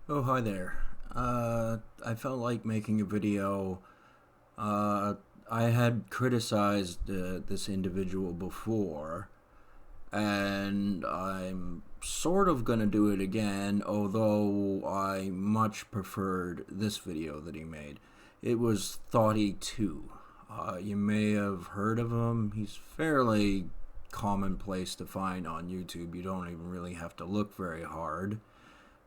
Oh, hi there. I felt like making a video. Uh, I had criticized this individual before, and I'm sort of gonna do it again, although I much preferred this video that he made. It was Thoughty2. You may have heard of him. He's fairly commonplace to find on YouTube. You don't even really have to look very hard.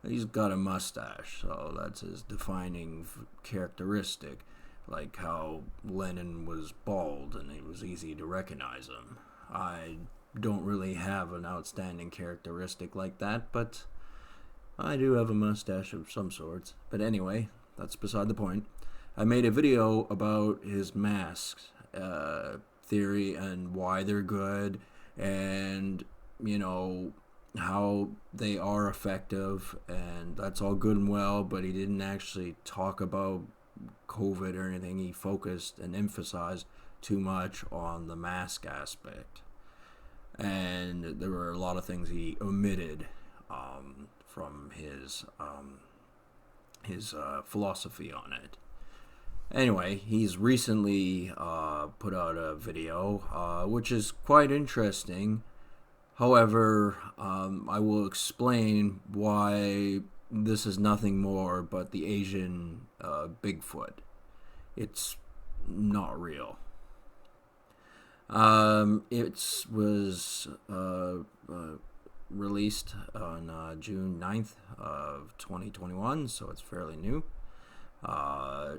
He's got a mustache, so that's his defining characteristic. Like how Lenin was bald and it was easy to recognize him. I don't really have an outstanding characteristic like that, but I do have a mustache of some sorts. But anyway, that's beside the point. I made a video about his masks theory and why they're good, and you know how they are effective, and that's all good and well. But he didn't actually talk about COVID or anything. He focused and emphasized too much on the mask aspect, and there were a lot of things he omitted from his philosophy on it. Anyway, he's recently put out a video, which is quite interesting. However, I will explain why this is nothing more but the Asian Bigfoot. It's not real. It was released on June 9th of 2021, so it's fairly new.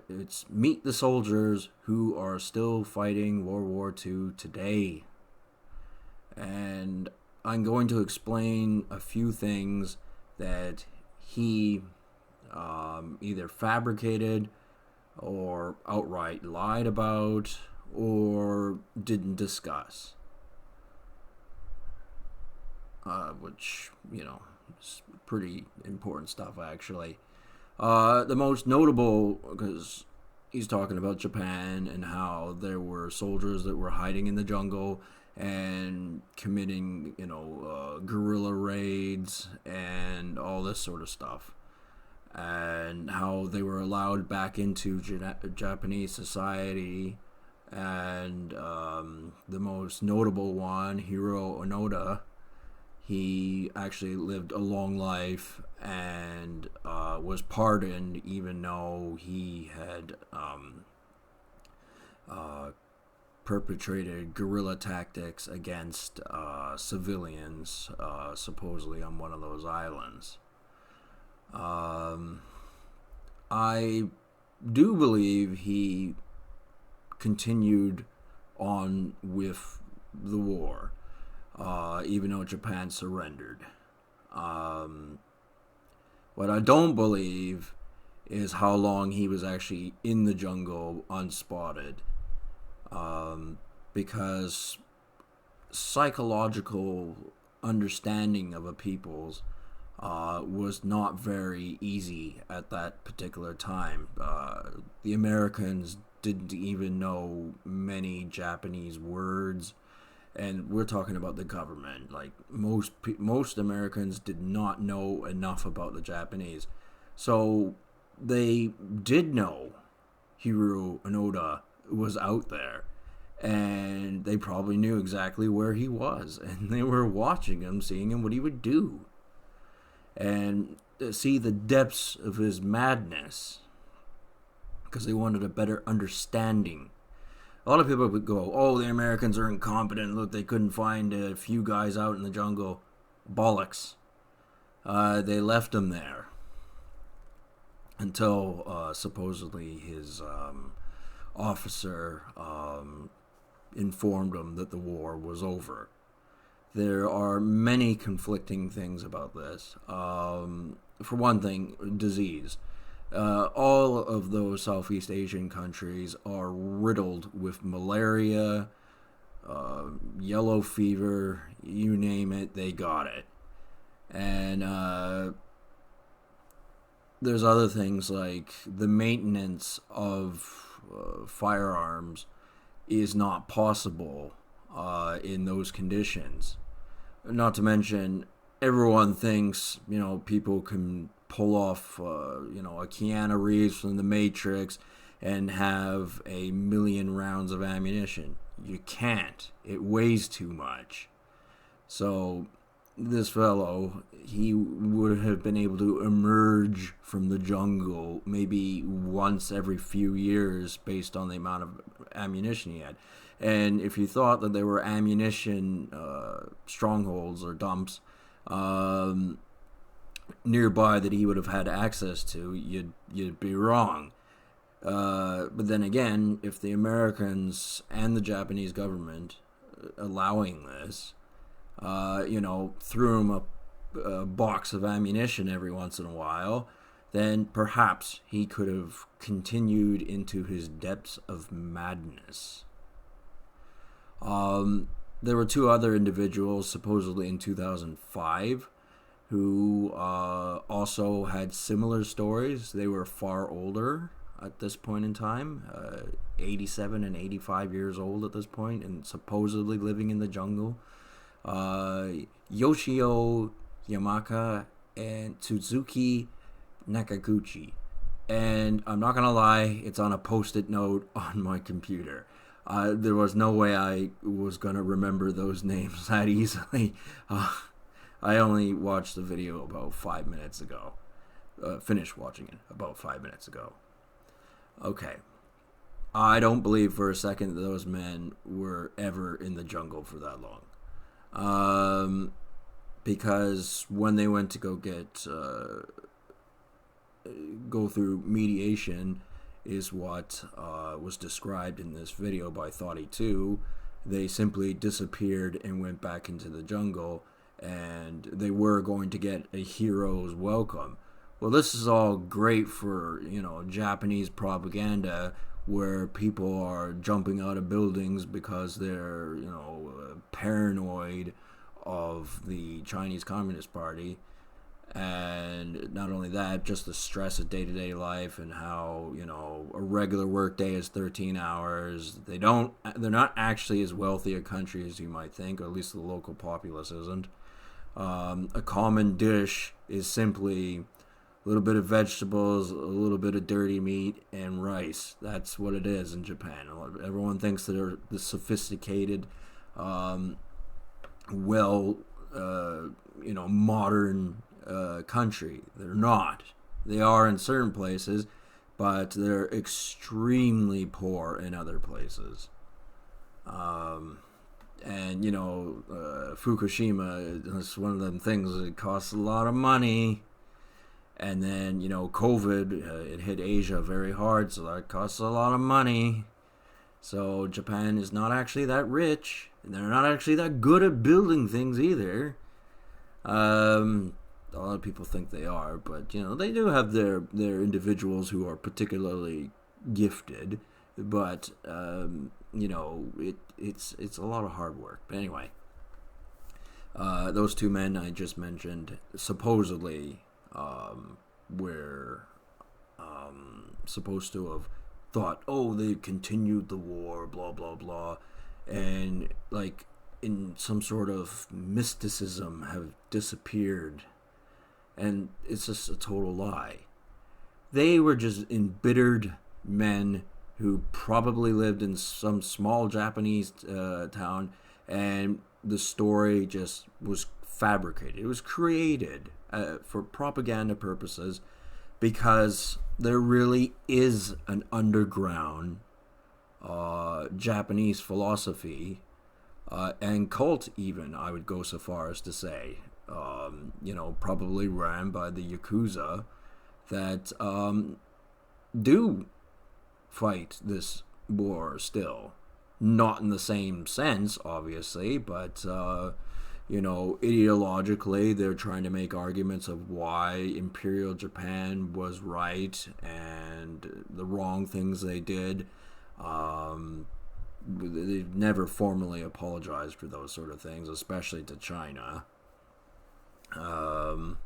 It's Meet the Soldiers Who Are Still Fighting World War II Today. And I'm going to explain a few things that he either fabricated or outright lied about or didn't discuss. Which, is pretty important stuff, actually. The most notable, because he's talking about Japan and how there were soldiers that were hiding in the jungle and committing, guerrilla raids and all this sort of stuff, and how they were allowed back into Japanese society. And the most notable one, Hiro Onoda, he actually lived a long life and was pardoned, even though he had perpetrated guerrilla tactics against civilians, supposedly on one of those islands. I do believe he continued on with the war, even though Japan surrendered. What I don't believe is how long he was actually in the jungle unspotted, because psychological understanding of a people's was not very easy at that particular time. The Americans didn't even know many Japanese words, and we're talking about the government. Like most Americans did not know enough about the Japanese, so they did know Hiro Onoda was out there, and they probably knew exactly where he was, and they were watching him, seeing him, what he would do, and see the depths of his madness, because they wanted a better understanding. A lot of people would go, "Oh, the Americans are incompetent. Look, they couldn't find a few guys out in the jungle." Bollocks. They left him there until supposedly his officer informed him that the war was over. There are many conflicting things about this. For one thing, disease. All of those Southeast Asian countries are riddled with malaria, yellow fever, you name it, they got it. And there's other things like the maintenance of firearms is not possible in those conditions. Not to mention, everyone thinks, people can pull off, a Keanu Reeves from The Matrix and have 1,000,000 rounds of ammunition. You can't. It weighs too much. So this fellow, he would have been able to emerge from the jungle maybe once every few years based on the amount of ammunition he had. And if you thought that there were ammunition strongholds or dumps nearby that he would have had access to, you'd be wrong. But then again, if the Americans and the Japanese government allowing this, threw him a box of ammunition every once in a while, then perhaps he could have continued into his depths of madness. There were 2 other individuals, supposedly in 2005, who also had similar stories. They were far older at this point in time, 87 and 85 years old at this point, and supposedly living in the jungle. Yoshio Yamaka and Tsuzuki Nakaguchi. And I'm not going to lie, it's on a post-it note on my computer. There was no way I was going to remember those names that easily. I only watched the video about 5 minutes ago. Finished watching it about 5 minutes ago. Okay. I don't believe for a second that those men were ever in the jungle for that long. Because when they went to go through mediation is what was described in this video by Thoughty2. They simply disappeared and went back into the jungle, and they were going to get a hero's welcome. Well, this is all great for, Japanese propaganda, where people are jumping out of buildings because they're, paranoid of the Chinese Communist Party. And not only that, just the stress of day-to-day life and how, a regular work day is 13 hours. They're not actually as wealthy a country as you might think, or at least the local populace isn't. A common dish is simply a little bit of vegetables, a little bit of dirty meat, and rice. That's what it is in Japan. Everyone thinks that they're the sophisticated, modern country. They're not. They are in certain places, but they're extremely poor in other places. Fukushima is one of them things that costs a lot of money. And then, COVID, it hit Asia very hard, so that costs a lot of money. So Japan is not actually that rich, and they're not actually that good at building things either. A lot of people think they are, but, they do have their individuals who are particularly gifted. But, it's a lot of hard work. But anyway, those 2 men I just mentioned supposedly were supposed to have thought, they continued the war, blah, blah, blah, and, in some sort of mysticism have disappeared. And it's just a total lie. They were just embittered men who probably lived in some small Japanese town, and the story just was fabricated. It was created for propaganda purposes, because there really is an underground Japanese philosophy and cult, even, I would go so far as to say, probably ran by the Yakuza, that do fight this war still. Not in the same sense, obviously, but ideologically, they're trying to make arguments of why Imperial Japan was right and the wrong things they did. They've never formally apologized for those sort of things, especially to China. Who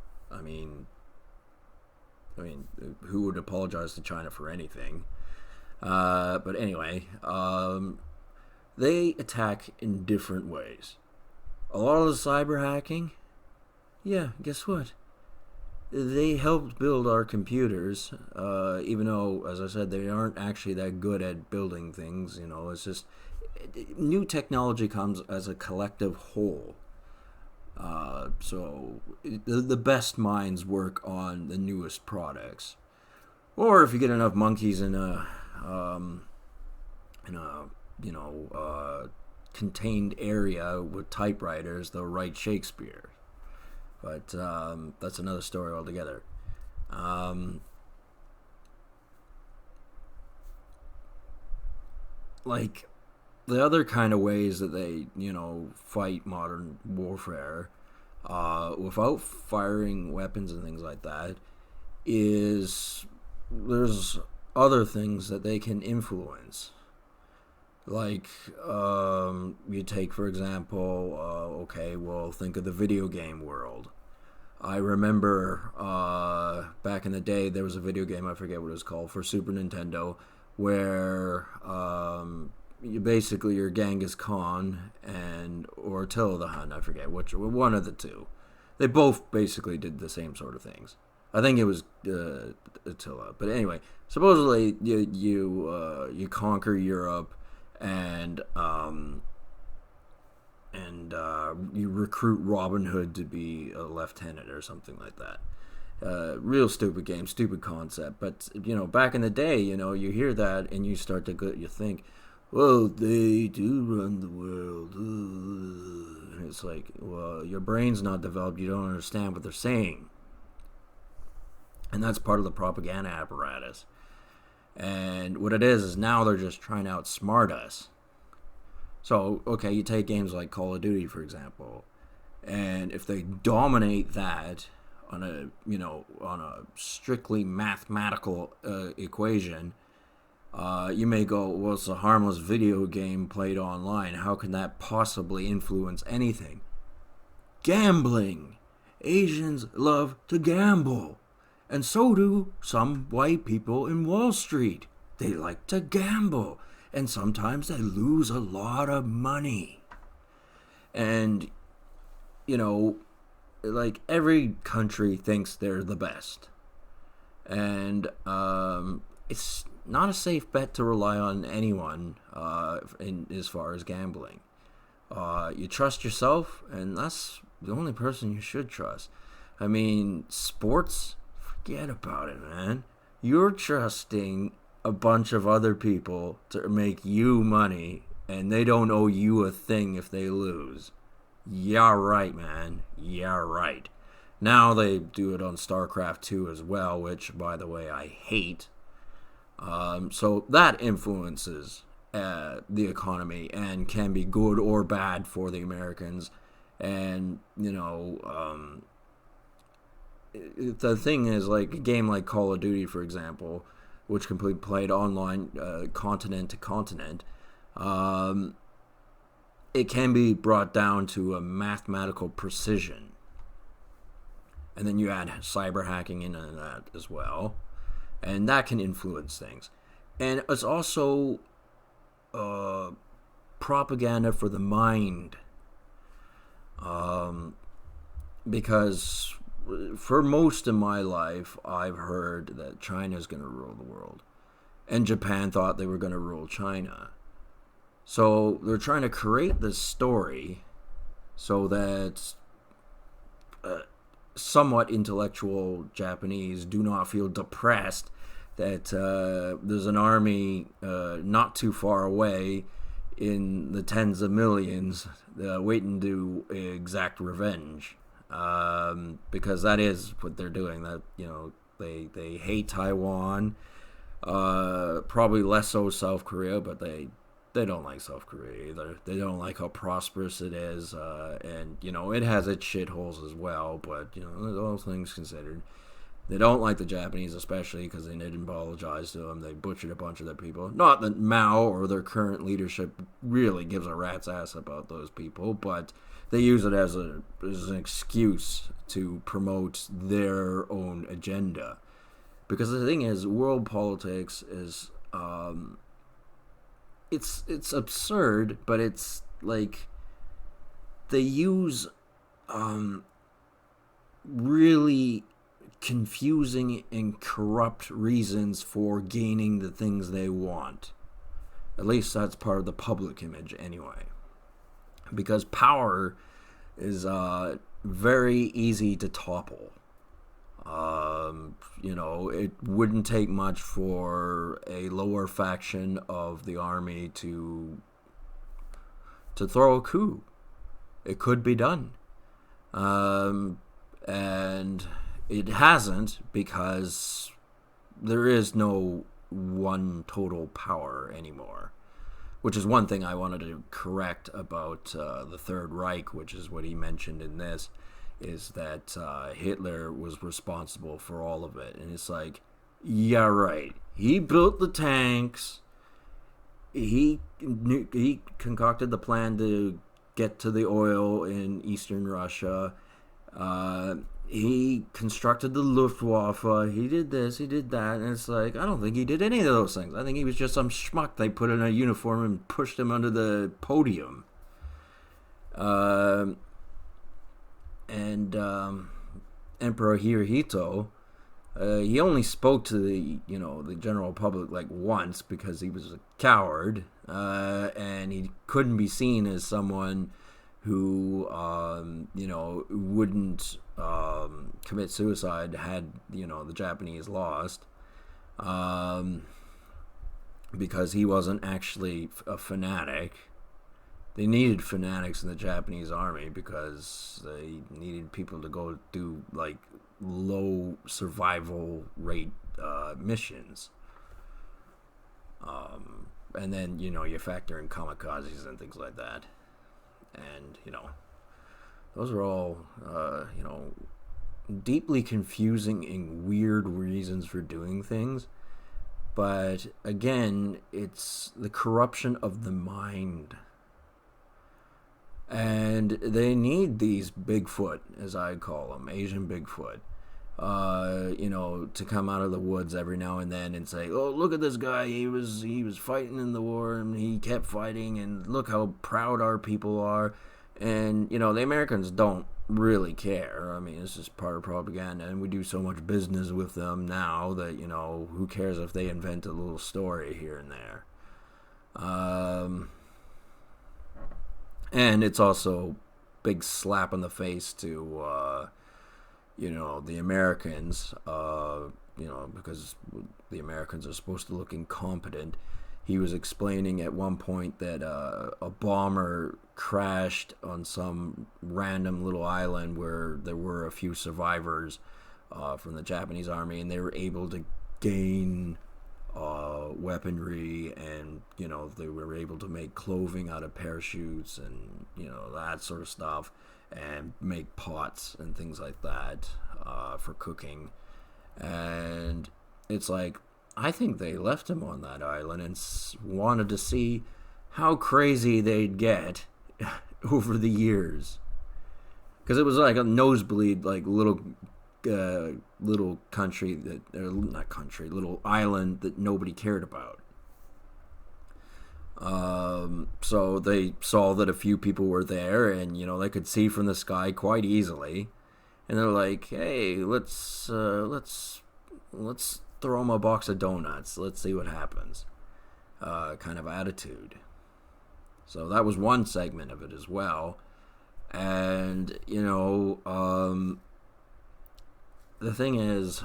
would apologize to China for anything? But anyway, they attack in different ways. A lot of the cyber hacking, yeah, guess what? they helped build our computers, even though, as I said, they aren't actually that good at building things. It's just new technology comes as a collective whole. So the best minds work on the newest products. Or if you get enough monkeys in a contained area with typewriters, they'll write Shakespeare. But that's another story altogether. Like the other kind of ways that they fight modern warfare, without firing weapons and things like that, is there's other things that they can influence. Like, you take, for example, think of the video game world. I remember back in the day, there was a video game, I forget what it was called, for Super Nintendo, where you're Genghis Khan or Attila the Hun, I forget which, one of the two. They both basically did the same sort of things. I think it was Attila, but anyway, supposedly you conquer Europe and you recruit Robin Hood to be a lieutenant or something like that. Real stupid game, stupid concept. But back in the day, you hear that and you start to you think, well, they do run the world. And it's like, well, your brain's not developed. You don't understand what they're saying, and that's part of the propaganda apparatus. And what it is now they're just trying to outsmart us. So, okay, you take games like Call of Duty, for example, and if they dominate that on a strictly mathematical equation, you may go, well, it's a harmless video game played online. How can that possibly influence anything? Gambling. Asians love to gamble. And so do some white people in Wall Street. They like to gamble. And sometimes they lose a lot of money. And, like every country thinks they're the best. And it's not a safe bet to rely on anyone as far as gambling. You trust yourself, and that's the only person you should trust. I mean, sports, forget about it, man. You're trusting a bunch of other people to make you money, and they don't owe you a thing if they lose. Yeah, right, man. Yeah, right. Now they do it on StarCraft 2 as well, which, by the way, I hate. So that influences the economy and can be good or bad for the Americans. And, the thing is, like a game like Call of Duty, for example, which can be played online, continent to continent, it can be brought down to a mathematical precision. And then you add cyber hacking into that as well, and that can influence things. And it's also propaganda for the mind, because for most of my life, I've heard that China's going to rule the world. And Japan thought they were going to rule China. So they're trying to create this story so that somewhat intellectual Japanese do not feel depressed that there's an army not too far away in the tens of millions waiting to exact revenge. Because that is what they're doing. That they hate Taiwan, probably less so South Korea, but they don't like South Korea either. They don't like how prosperous it is, and it has its shitholes as well. But all things considered, they don't like the Japanese, especially because they didn't apologize to them. They butchered a bunch of their people. Not that Mao or their current leadership really gives a rat's ass about those people, but they use it as an excuse to promote their own agenda. Because the thing is, world politics is it's absurd, but it's like they use really confusing and corrupt reasons for gaining the things they want. At least that's part of the public image anyway. Because power is very easy to topple. It wouldn't take much for a lower faction of the army to throw a coup. It could be done. And it hasn't, because there is no one total power anymore. Which is one thing I wanted to correct about the Third Reich, which is what he mentioned in this, is that Hitler was responsible for all of it. And it's like, yeah, right. He built the tanks. He concocted the plan to get to the oil in Eastern Russia. He constructed the Luftwaffe. He did this, he did that. And it's like, I don't think he did any of those things. I think he was just some schmuck they put in a uniform and pushed him under the podium. Emperor Hirohito, he only spoke to the general public like once, because he was a coward, and he couldn't be seen as someone who wouldn't commit suicide had the Japanese lost, because he wasn't actually a fanatic. They needed fanatics in the Japanese army because they needed people to go do like low survival rate missions. And then you factor in kamikazes and things like that. And those are all deeply confusing and weird reasons for doing things. But again, it's the corruption of the mind. And they need these Bigfoot, as I call them, Asian Bigfoot, to come out of the woods every now and then and say, oh, look at this guy, he was fighting in the war, and he kept fighting, and look how proud our people are. And, the Americans don't really care. I mean, it's just part of propaganda, and we do so much business with them now that, who cares if they invent a little story here and there. And it's also big slap in the face to, the Americans, because the Americans are supposed to look incompetent. He was explaining at one point that a bomber crashed on some random little island where there were a few survivors from the Japanese army, and they were able to gain weaponry, and they were able to make clothing out of parachutes and that sort of stuff, and make pots and things like that for cooking. And it's like, I think they left him on that island and wanted to see how crazy they'd get over the years, because it was like a nosebleed, like little country little island that nobody cared about. So they saw that a few people were there, and they could see from the sky quite easily, and they're like, hey, let's throw them a box of donuts, let's see what happens, kind of attitude. So that was one segment of it as well. And the thing is,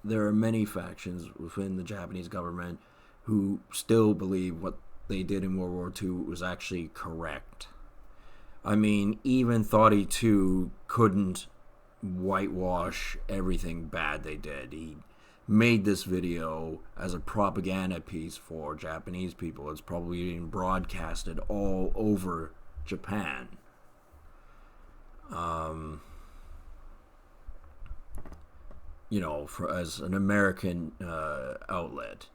there are many factions within the Japanese government who still believe what they did in World War II was actually correct. I mean, even Thoughty2 couldn't whitewash everything bad they did. He made this video as a propaganda piece for Japanese people. It's probably being broadcasted all over Japan. As an American outlet.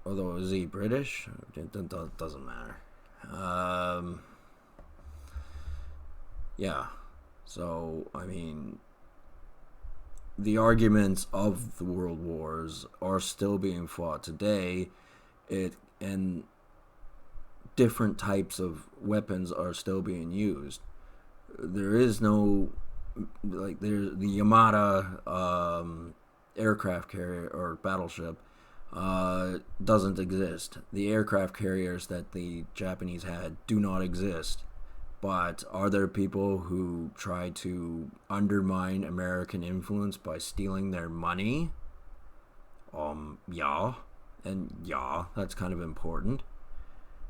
Although, is he British? It doesn't matter. Yeah. So, I mean, the arguments of the world wars are still being fought today. And different types of weapons are still being used. There is no like there's the Yamada aircraft carrier or battleship doesn't exist. The aircraft carriers that the Japanese had do not exist. But are there people who try to undermine American influence by stealing their money? Yeah. And yeah, that's kind of important.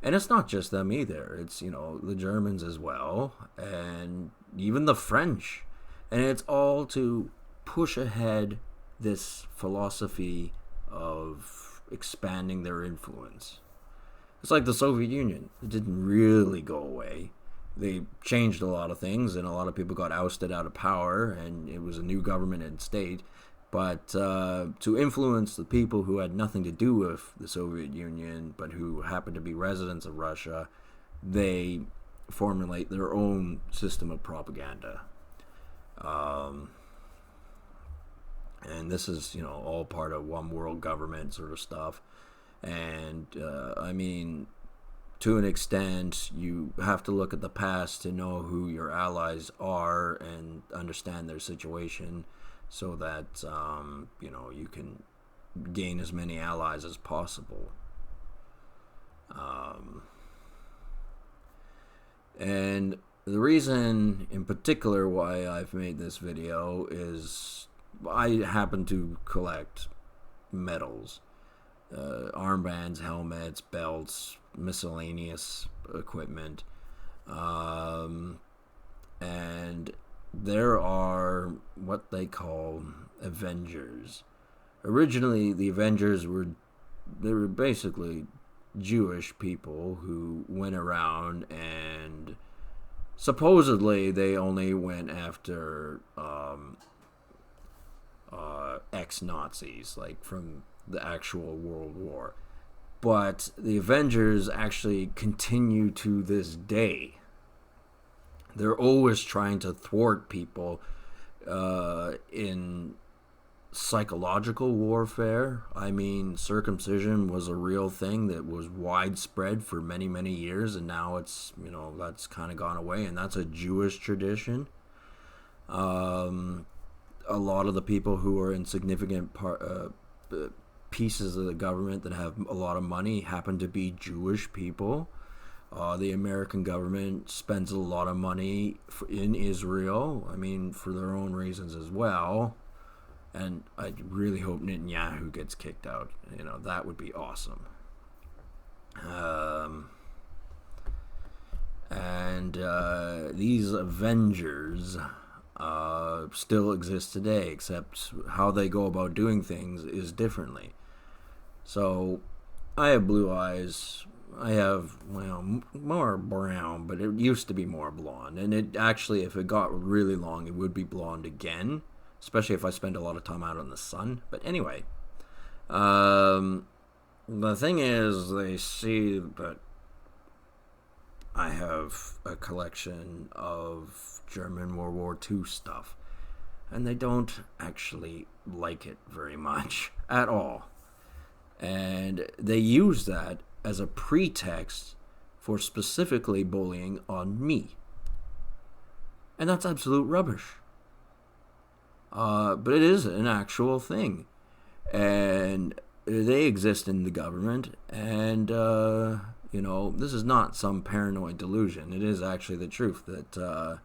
And it's not just them either. It's, the Germans as well, and even the French. And it's all to push ahead this philosophy of expanding their influence. It's like the Soviet Union. It didn't really go away. They changed a lot of things, and a lot of people got ousted out of power, and it was a new government and state. But to influence the people who had nothing to do with the Soviet Union, but who happened to be residents of Russia, they formulate their own system of propaganda. And this is, all part of one world government sort of stuff. And, to an extent, you have to look at the past to know who your allies are and understand their situation so that, you can gain as many allies as possible. And the reason in particular why I've made this video is I happen to collect medals. Armbands, helmets, belts, miscellaneous equipment, and there are what they call Avengers. Originally, the Avengers were basically Jewish people who went around, and supposedly they only went after ex-Nazis, like from the actual World War. But the Avengers actually continue to this day. They're always trying to thwart people in psychological warfare. Circumcision was a real thing that was widespread for many, many years, and now it's, that's kind of gone away, and that's a Jewish tradition. A lot of the people who are in significant pieces of the government that have a lot of money happen to be Jewish people. The American government spends a lot of money in Israel, for their own reasons as well. And I really hope Netanyahu gets kicked out. That would be awesome. These Avengers still exist today, except how they go about doing things is differently. So, I have blue eyes. I have, more brown, but it used to be more blonde. And it actually, if it got really long, it would be blonde again, especially if I spend a lot of time out in the sun. But anyway, the thing is, they see that I have a collection of German World War II stuff, and they don't actually like it very much at all. And they use that as a pretext for specifically bullying on me. And that's absolute rubbish. But it is an actual thing. And they exist in the government, and, this is not some paranoid delusion. It is actually the truth that, a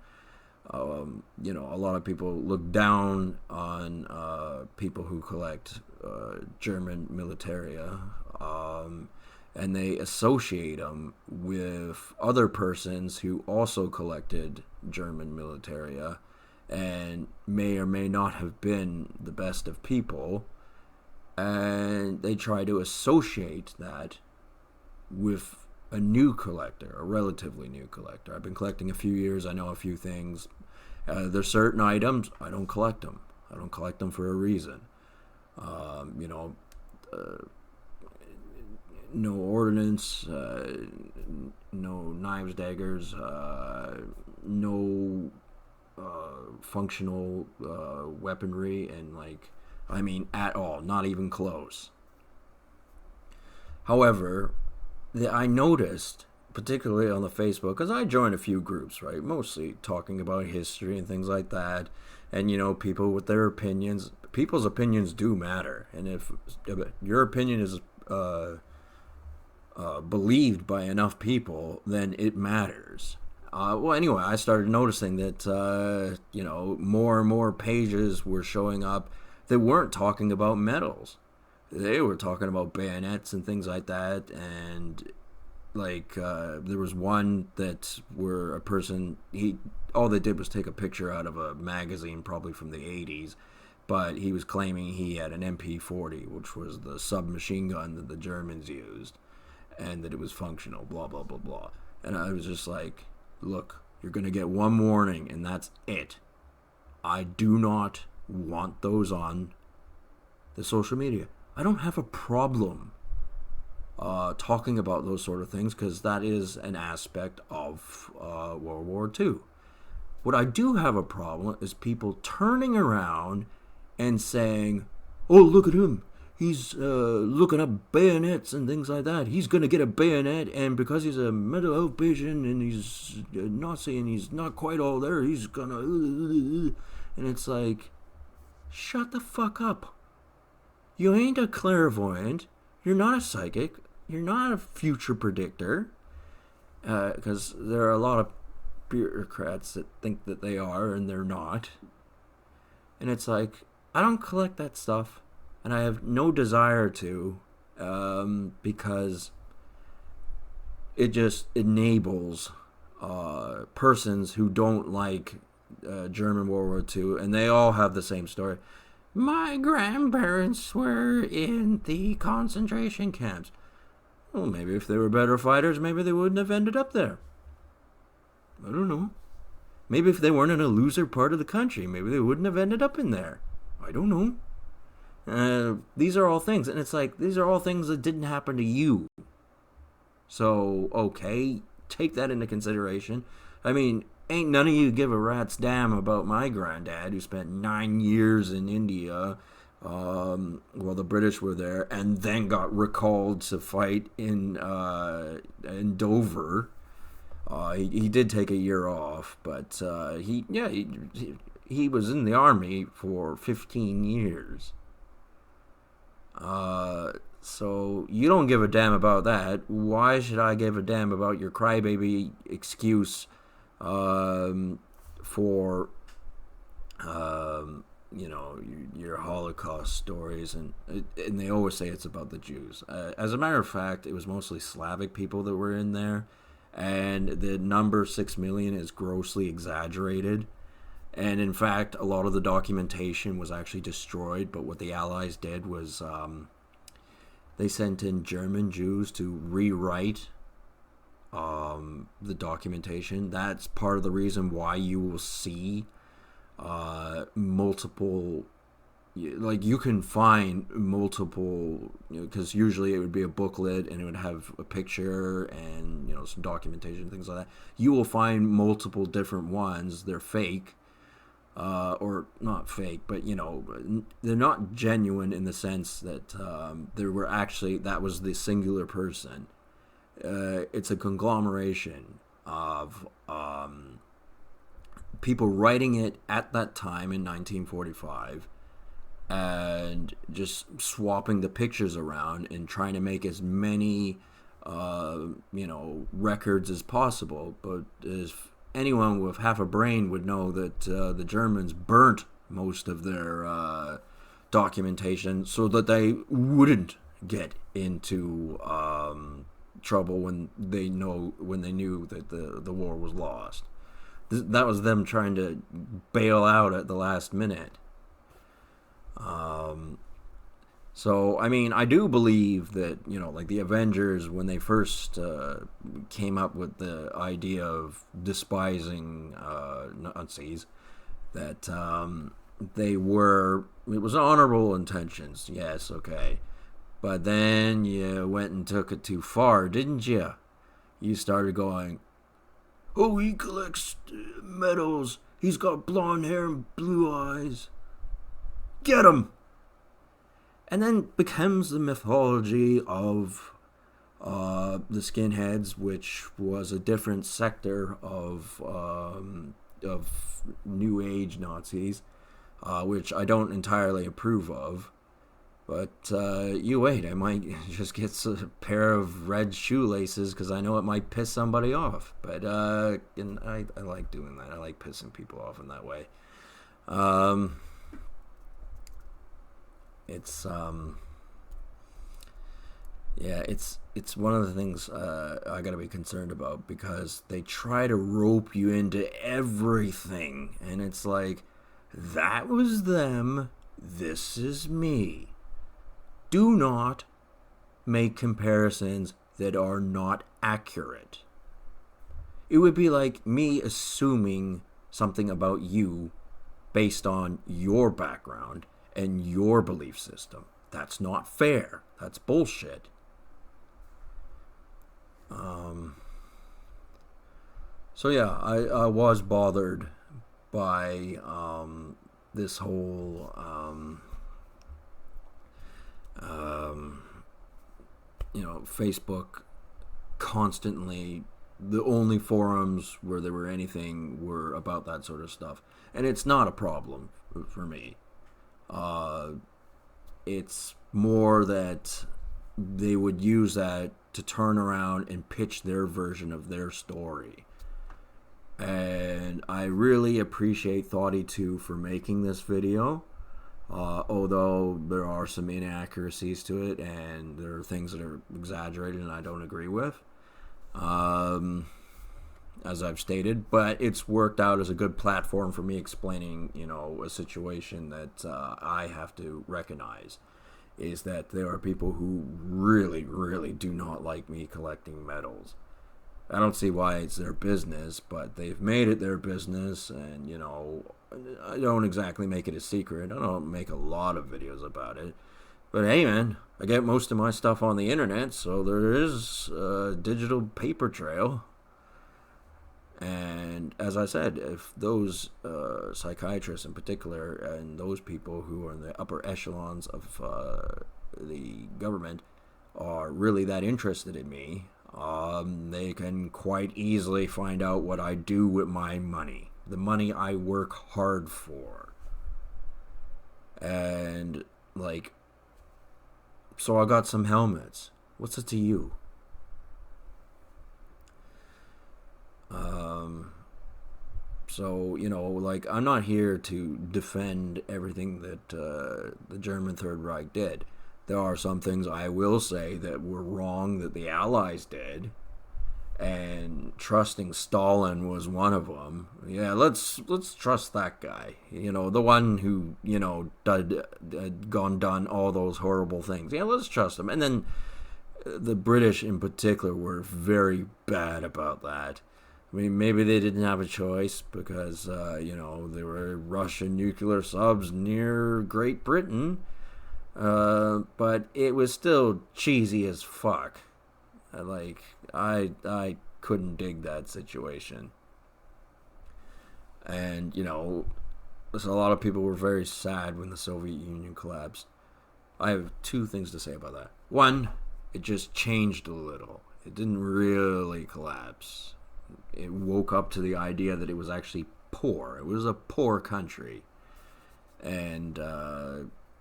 lot of people look down on people who collect German militaria, and they associate them with other persons who also collected German militaria and may or may not have been the best of people, and they try to associate that with a new collector, a relatively new collector. I've been collecting a few years. I know a few things. There's certain items, I don't collect them. I don't collect them for a reason. No ordnance, no knives, daggers, no functional weaponry, and at all, not even close. However, I noticed particularly on the Facebook, because I joined a few groups, right? Mostly talking about history and things like that. And, people with their opinions. People's opinions do matter. And if your opinion is believed by enough people, then it matters. Well, anyway, I started noticing that, more and more pages were showing up that weren't talking about medals. They were talking about bayonets and things like that. And, there was one that where a person, all they did was take a picture out of a magazine, probably from the 80s. But he was claiming he had an MP40, which was the submachine gun that the Germans used, and that it was functional, blah, blah, blah, blah. And I was just like, look, you're going to get one warning, and that's it. I do not want those on the social media. I don't have a problem talking about those sort of things, because that is an aspect of World War II. What I do have a problem is people turning around and saying, oh, look at him. He's looking up bayonets and things like that. He's going to get a bayonet, and because he's a mental health patient and he's a Nazi and he's not quite all there, he's going to... And it's like, shut the fuck up. You ain't a clairvoyant. You're not a psychic. You're not a future predictor. Because there are a lot of bureaucrats that think that they are, and they're not. And it's like, I don't collect that stuff, and I have no desire to, because it just enables persons who don't like German World War II, and they all have the same story. My grandparents were in the concentration camps. Well, maybe if they were better fighters, maybe they wouldn't have ended up there. I don't know. Maybe if they weren't in a loser part of the country, maybe they wouldn't have ended up in there. I don't know. These are all things, and it's like, these are all things that didn't happen to you. So, okay, take that into consideration. I mean, ain't none of you give a rat's damn about my granddad, who spent 9 years in India while the British were there, and then got recalled to fight in Dover. He did take a year off, but he was in the army for 15 years. So you don't give a damn about that. Why should I give a damn about your crybaby excuse for your Holocaust stories? And they always say it's about the Jews. As a matter of fact, it was mostly Slavic people that were in there, and the number 6 million is grossly exaggerated. And in fact, a lot of the documentation was actually destroyed, but what the Allies did was they sent in German Jews to rewrite the documentation. That's part of the reason why you will see multiple, like you can find multiple, because usually it would be a booklet and it would have a picture and some documentation, things like that. You will find multiple different ones. They're fake. Or not fake, but they're not genuine in the sense that there were actually, that was the singular person. It's a conglomeration of people writing it at that time in 1945 and just swapping the pictures around and trying to make as many records as possible. But as anyone with half a brain would know that the Germans burnt most of their documentation so that they wouldn't get into trouble when they knew that the war was lost. That was them trying to bail out at the last minute. So, I mean, I do believe that, like the Avengers, when they first came up with the idea of despising Nazis, that it was honorable intentions, yes, okay. But then you went and took it too far, didn't you? You started going, oh, he collects medals, he's got blonde hair and blue eyes. Get him! And then becomes the mythology of the skinheads, which was a different sector of New Age Nazis, which I don't entirely approve of. But you wait, I might just get a pair of red shoelaces because I know it might piss somebody off. But and I like doing that. I like pissing people off in that way. It's yeah, it's one of the things I gotta be concerned about, because they try to rope you into everything, and it's like, that was them, this is me. Do not make comparisons that are not accurate. It would be like me assuming something about you based on your background and your belief system. That's not fair. That's bullshit. So yeah, I was bothered by this whole Facebook constantly, the only forums where there were anything were about that sort of stuff. And it's not a problem for me. It's more that they would use that to turn around and pitch their version of their story. And I really appreciate Thoughty2 for making this video. Although there are some inaccuracies to it, and there are things that are exaggerated and I don't agree with, as I've stated. But it's worked out as a good platform for me explaining, a situation that I have to recognize, is that there are people who really, really do not like me collecting medals. I don't see why it's their business, but they've made it their business, and, I don't exactly make it a secret. I don't make a lot of videos about it. But hey, man, I get most of my stuff on the internet, so there is a digital paper trail. And as I said, if those psychiatrists in particular, and those people who are in the upper echelons of the government, are really that interested in me, they can quite easily find out what I do with my money. The money I work hard for. And, so I got some helmets. What's it to you? So, I'm not here to defend everything that the German Third Reich did. There are some things I will say that were wrong that the Allies did, and trusting Stalin was one of them. Yeah, let's trust that guy. The one who done all those horrible things. Yeah, let's trust him. And then the British in particular were very bad about that. I mean, maybe they didn't have a choice because there were Russian nuclear subs near Great Britain. But it was still cheesy as fuck. I couldn't dig that situation. And, a lot of people were very sad when the Soviet Union collapsed. I have two things to say about that. One, it just changed a little. It didn't really collapse. It woke up to the idea that it was actually poor. It was a poor country. And,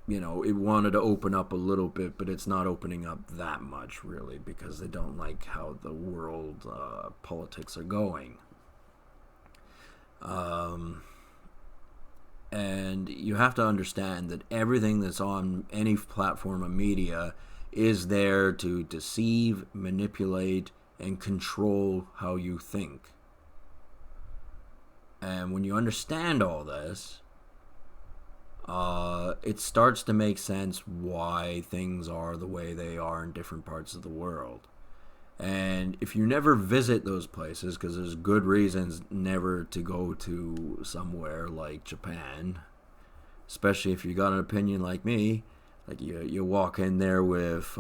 it wanted to open up a little bit, but it's not opening up that much, really, because they don't like how the world politics are going. And you have to understand that everything that's on any platform of media is there to deceive, manipulate, and control how you think. And when you understand all this, it starts to make sense why things are the way they are in different parts of the world. And if you never visit those places, because there's good reasons never to go to somewhere like Japan, especially if you got an opinion like me, like you walk in there with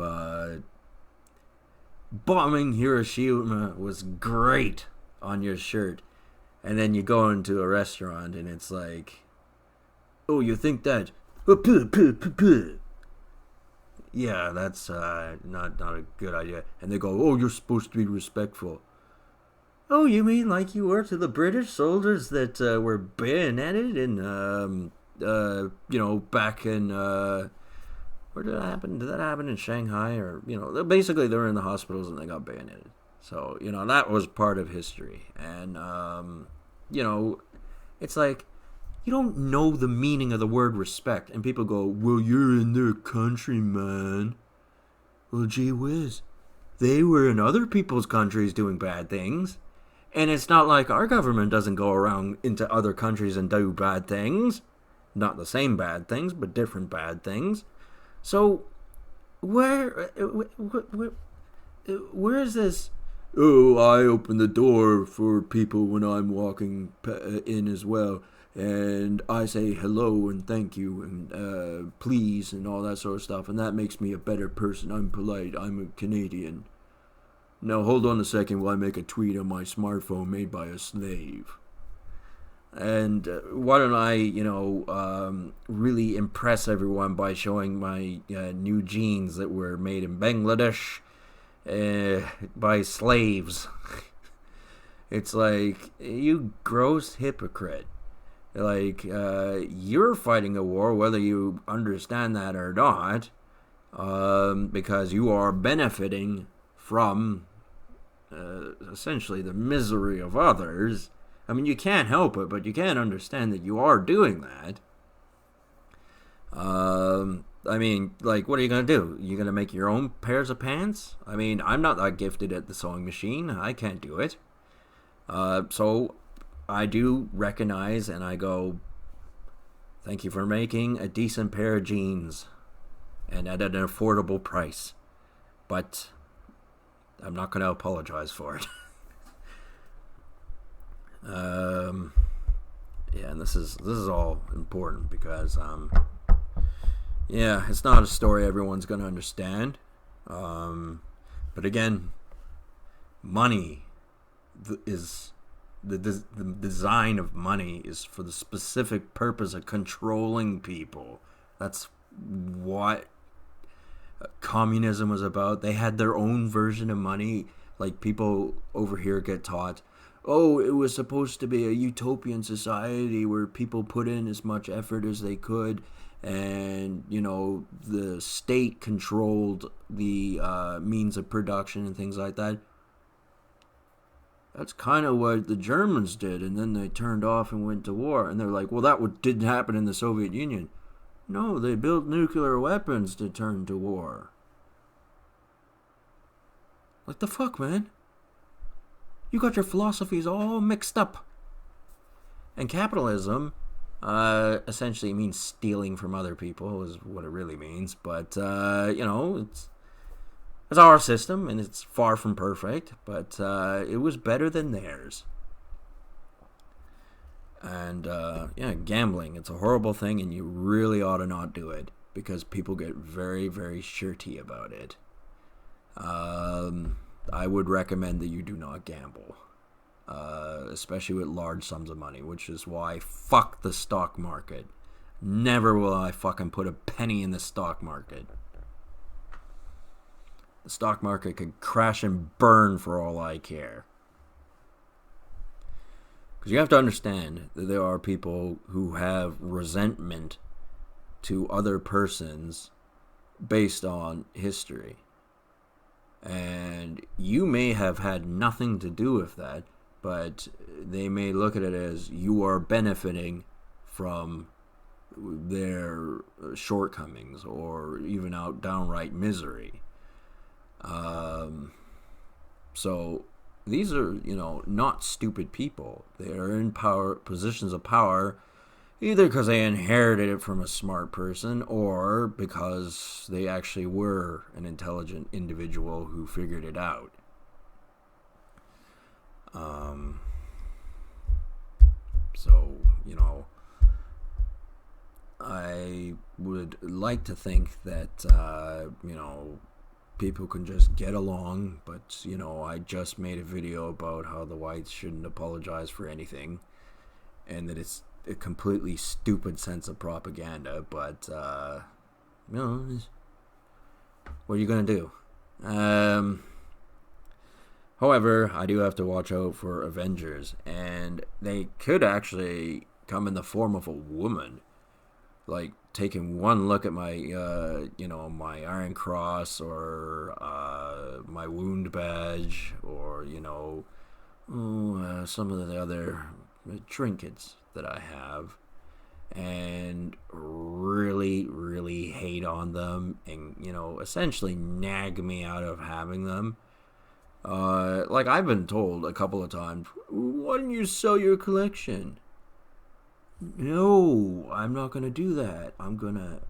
bombing Hiroshima was great on your shirt, and then you go into a restaurant and it's like, oh, you think that? yeah, that's not a good idea. And they go, oh, you're supposed to be respectful. Oh, you mean like you were to the British soldiers that were bayoneted in, back in, where did that happen? Did that happen in Shanghai? Or, basically they were in the hospitals and they got bayoneted. So, that was part of history. And, it's like, you don't know the meaning of the word respect. And people go, well, you're in their country, man. Well, gee whiz. They were in other people's countries doing bad things. And it's not like our government doesn't go around into other countries and do bad things. Not the same bad things, but different bad things. So, where is this? Oh, I open the door for people when I'm walking in as well. And I say hello and thank you and please and all that sort of stuff. And that makes me a better person. I'm polite. I'm a Canadian. Now, hold on a second while I make a tweet on my smartphone made by a slave. And why don't I, really impress everyone by showing my new jeans that were made in Bangladesh by slaves. It's like, you gross hypocrite. Like, you're fighting a war, whether you understand that or not, because you are benefiting from essentially the misery of others. I mean, you can't help it, but you can't understand that you are doing that. I mean, like, what are you going to do? You going to make your own pairs of pants? I mean, I'm not that gifted at the sewing machine. I can't do it. So I do recognize and I go, thank you for making a decent pair of jeans and at an affordable price. But I'm not going to apologize for it. Yeah, and this is all important because it's not a story everyone's going to understand. But again, money is the design of money is for the specific purpose of controlling people. That's what communism was about. They had their own version of money. Like, people over here get taught, oh, it was supposed to be a utopian society where people put in as much effort as they could, and the state controlled the means of production and things like that. That's kind of what the Germans did, and then they turned off and went to war. And they're like, well, that didn't happen in the Soviet Union. No, they built nuclear weapons to turn to war. What the fuck, man? You got your philosophies all mixed up. And capitalism essentially means stealing from other people, is what it really means. But, it's our system, and it's far from perfect, but it was better than theirs. And, gambling, it's a horrible thing, and you really ought to not do it, because people get very, very shirty about it. I would recommend that you do not gamble, especially with large sums of money, which is why fuck the stock market. Never will I fucking put a penny in the stock market. The stock market could crash and burn for all I care. Because you have to understand that there are people who have resentment to other persons based on history. And you may have had nothing to do with that, but they may look at it as you are benefiting from their shortcomings or even downright misery. So these are, not stupid people. They are in positions of power, either because they inherited it from a smart person or because they actually were an intelligent individual who figured it out. So, I would like to think that, people can just get along, but, I just made a video about how the whites shouldn't apologize for anything, and that it's a completely stupid sense of propaganda, but, What are you gonna do? However, I do have to watch out for Avengers, and they could actually come in the form of a woman. Like taking one look at my, my Iron Cross or my wound badge, or some of the other trinkets that I have, and really, really hate on them, and essentially nag me out of having them. Like I've been told a couple of times, why don't you sell your collection? No, I'm not going to do that. I'm going to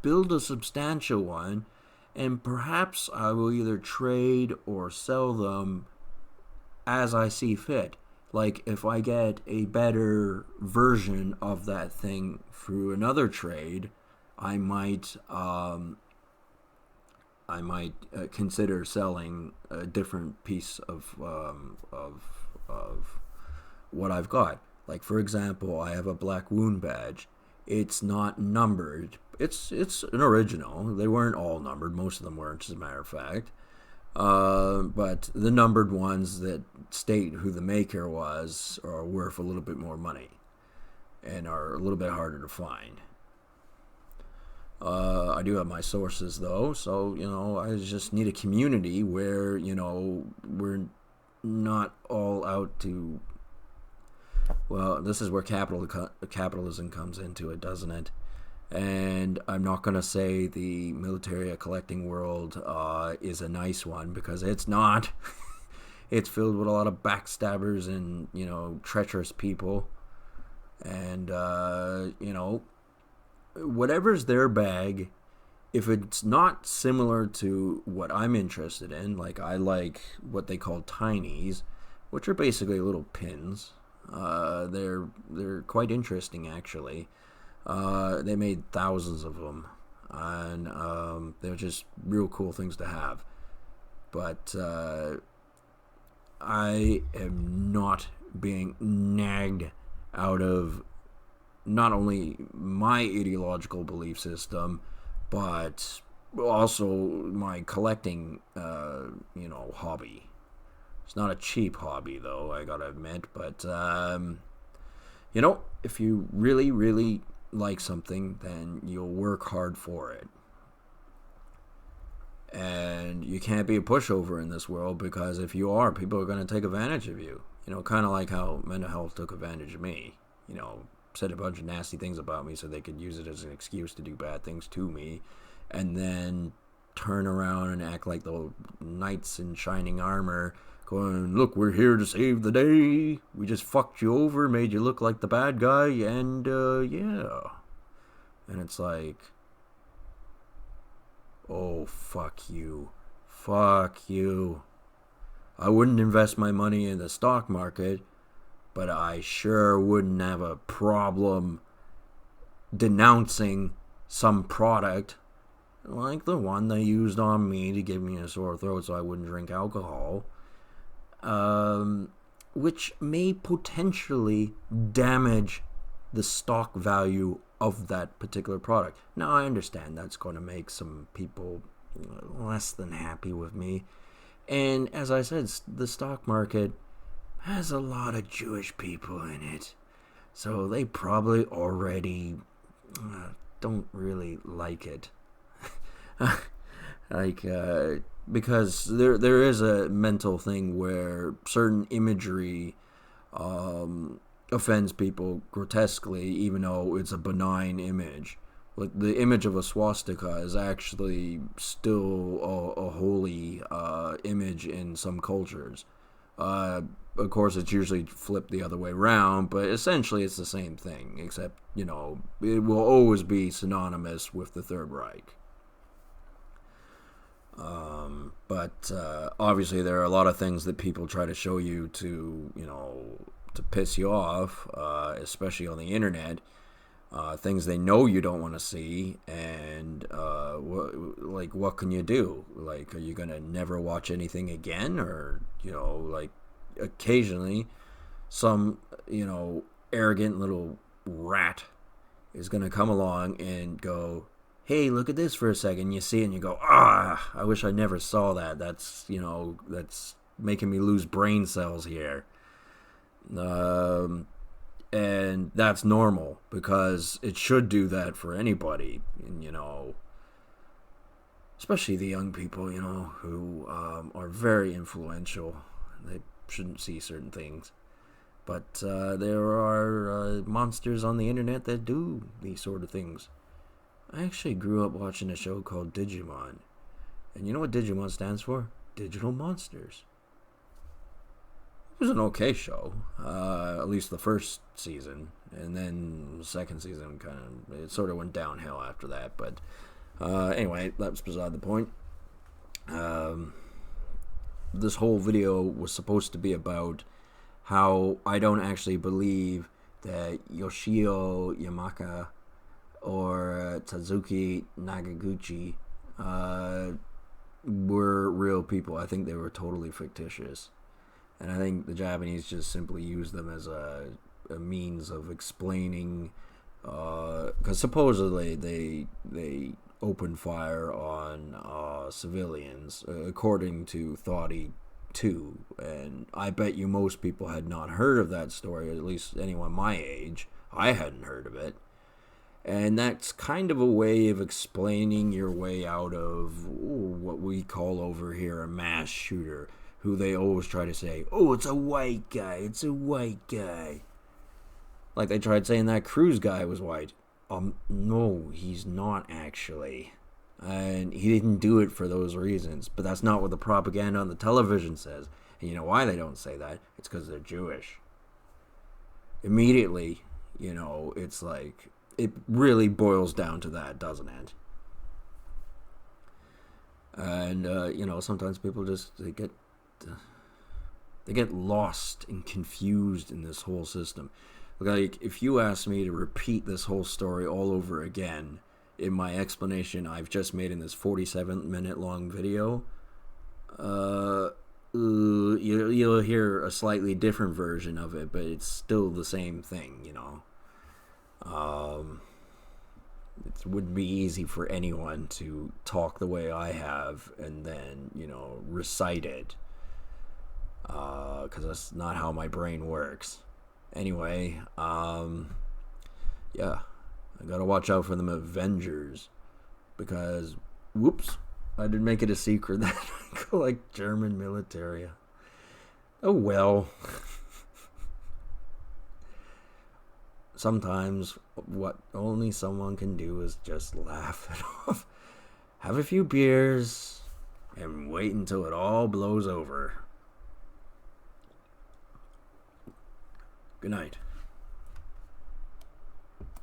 build a substantial one, and perhaps I will either trade or sell them as I see fit. Like if I get a better version of that thing through another trade, I might consider selling a different piece of what I've got. Like for example, I have a black wound badge. It's not numbered. It's an original. They weren't all numbered. Most of them weren't, as a matter of fact. But the numbered ones that state who the maker was are worth a little bit more money and are a little bit harder to find. I do have my sources though, so I just need a community where we're not all out to. Well, this is where capitalism comes into it, doesn't it? And I'm not going to say the military collecting world is a nice one, because it's not. It's filled with a lot of backstabbers and, treacherous people. And, whatever's their bag, if it's not similar to what I'm interested in, like I like what they call tinies, which are basically little pins. They're quite interesting, actually. They made thousands of them, and they're just real cool things to have. But I am not being nagged out of not only my ideological belief system, but also my collecting, hobby. It's not a cheap hobby, though, I gotta admit. But, if you really, really like something, then you'll work hard for it. And you can't be a pushover in this world, because if you are, people are going to take advantage of you. Kind of like how mental health took advantage of me. Said a bunch of nasty things about me so they could use it as an excuse to do bad things to me, and then turn around and act like the knights in shining armor, going, look, we're here to save the day. We just fucked you over, made you look like the bad guy, and yeah. And it's like, oh, fuck you. Fuck you. I wouldn't invest my money in the stock market, but I sure wouldn't have a problem denouncing some product like the one they used on me to give me a sore throat so I wouldn't drink alcohol, which may potentially damage the stock value of that particular product. Now, I understand that's going to make some people less than happy with me. And as I said, the stock market has a lot of Jewish people in it, so they probably already don't really like it. Because there is a mental thing where certain imagery offends people grotesquely, even though it's a benign image. Like the image of a swastika is actually still a holy image in some cultures. Of course, it's usually flipped the other way around, but essentially it's the same thing, except, it will always be synonymous with the Third Reich. But obviously there are a lot of things that people try to show you to piss you off, especially on the internet. Things they know you don't want to see, and what can you do? Like, are you gonna never watch anything again? Or occasionally some arrogant little rat is gonna come along and go, hey, look at this for a second. You see it and you go, ah, I wish I never saw that. That's, that's making me lose brain cells here. And that's normal because it should do that for anybody. And, especially the young people, who are very influential. They shouldn't see certain things. But there are monsters on the internet that do these sort of things. I actually grew up watching a show called Digimon. And you know what Digimon stands for? Digital Monsters. It was an okay show. At least the first season. And then the second season it sort of went downhill after that. But anyway, that's beside the point. This whole video was supposed to be about how I don't actually believe that Yoshio Yamaka or Tazuki Nagaguchi were real people. I think they were totally fictitious. And I think the Japanese just simply used them as a means of explaining, because supposedly they opened fire on civilians, according to Thoughty2, and I bet you most people had not heard of that story, at least anyone my age. I hadn't heard of it. And that's kind of a way of explaining your way out of what we call over here a mass shooter, who they always try to say, oh, it's a white guy, it's a white guy. Like they tried saying that Cruz guy was white. No, he's not actually. And he didn't do it for those reasons. But that's not what the propaganda on the television says. And you know why they don't say that? It's because they're Jewish. Immediately, it's like, it really boils down to that, doesn't it? And, sometimes people just, they get lost and confused in this whole system. Like, if you ask me to repeat this whole story all over again in my explanation I've just made in this 47-minute long video, you'll hear a slightly different version of it, but it's still the same thing, It wouldn't be easy for anyone to talk the way I have and then, recite it, because that's not how my brain works. Anyway, yeah, I gotta watch out for them Avengers, because, whoops, I didn't make it a secret that I collect German militaria. Oh well. Sometimes what only someone can do is just laugh it off, have a few beers, and wait until it all blows over. Good night.